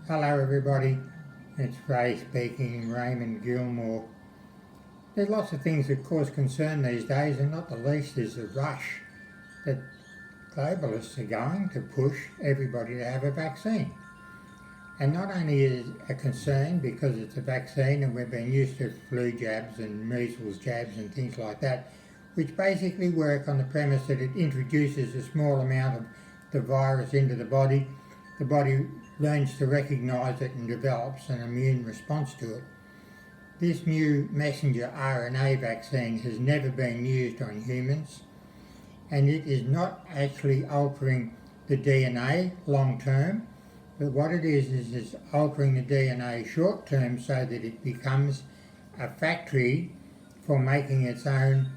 Hello everybody, it's Ray speaking, Raymond Gilmore. There's lots of things that cause concern these days, and not the least is the rush that globalists are going to push everybody to have a vaccine. And not only is it a concern because it's a vaccine and we've been used to flu jabs and measles jabs and things like that, which basically work on the premise that it introduces a small amount of the virus into the body learns to recognise it and develops an immune response to it. This new messenger RNA vaccine has never been used on humans, and it is not actually altering the DNA long term, but what it is it's altering the DNA short term so that it becomes a factory for making its own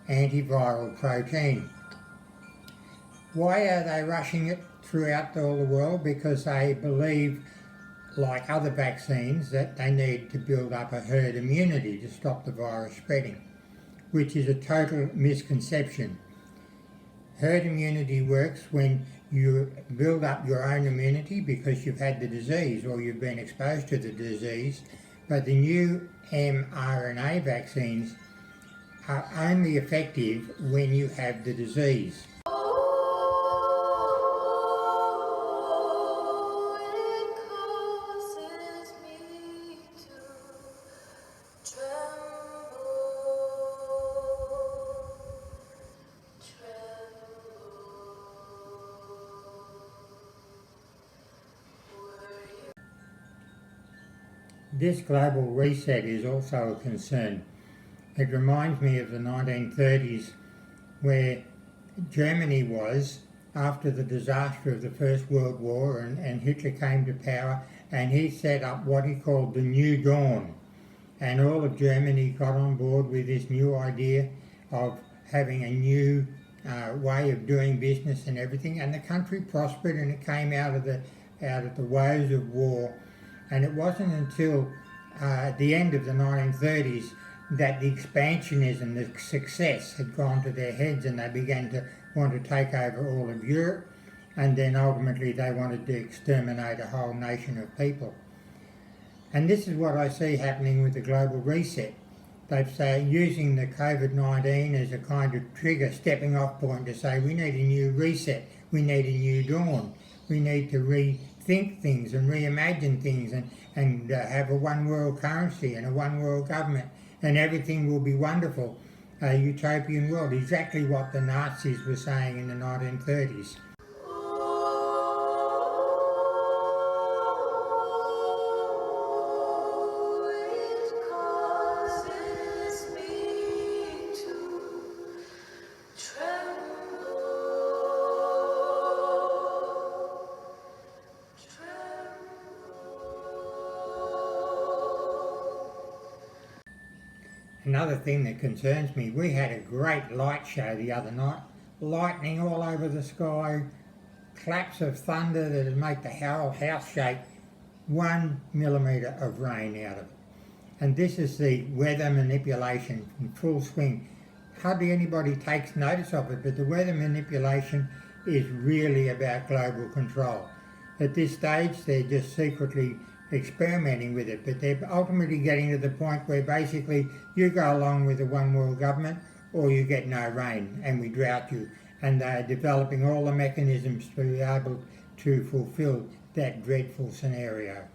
antiviral protein. Why are they rushing it throughout all the world? Because they believe, like other vaccines, that they need to build up a herd immunity to stop the virus spreading, which is a total misconception. Herd immunity works when you build up your own immunity because you've had the disease or you've been exposed to the disease, but the new mRNA vaccines are only effective when you have the disease. This global reset is also a concern. It reminds me of the 1930s, where Germany was after the disaster of the First World War, and Hitler came to power, and he set up what he called the New Dawn. And all of Germany got on board with this new idea of having a new way of doing business and everything, and the country prospered and it came out of the woes of war. And it wasn't until the end of the 1930s that the expansionism, the success had gone to their heads, and they began to want to take over all of Europe, and then ultimately they wanted to exterminate a whole nation of people. And this is what I see happening with the global reset. They've say using the COVID-19 as a kind of trigger, stepping off point to say we need a new reset, we need a new dawn, we need to rethink things and reimagine things, and have a one world currency and a one world government, and everything will be wonderful, a utopian world, exactly what the Nazis were saying in the 1930s. Another thing that concerns me, we had a great light show the other night, lightning all over the sky, claps of thunder that would make the whole house shake, 1 millimetre of rain out of it. And this is the weather manipulation in full swing. Hardly anybody takes notice of it, but the weather manipulation is really about global control. At this stage, they're just secretly experimenting with it, but they're ultimately getting to the point where basically you go along with the one world government or you get no rain and we drought you, and they're developing all the mechanisms to be able to fulfill that dreadful scenario.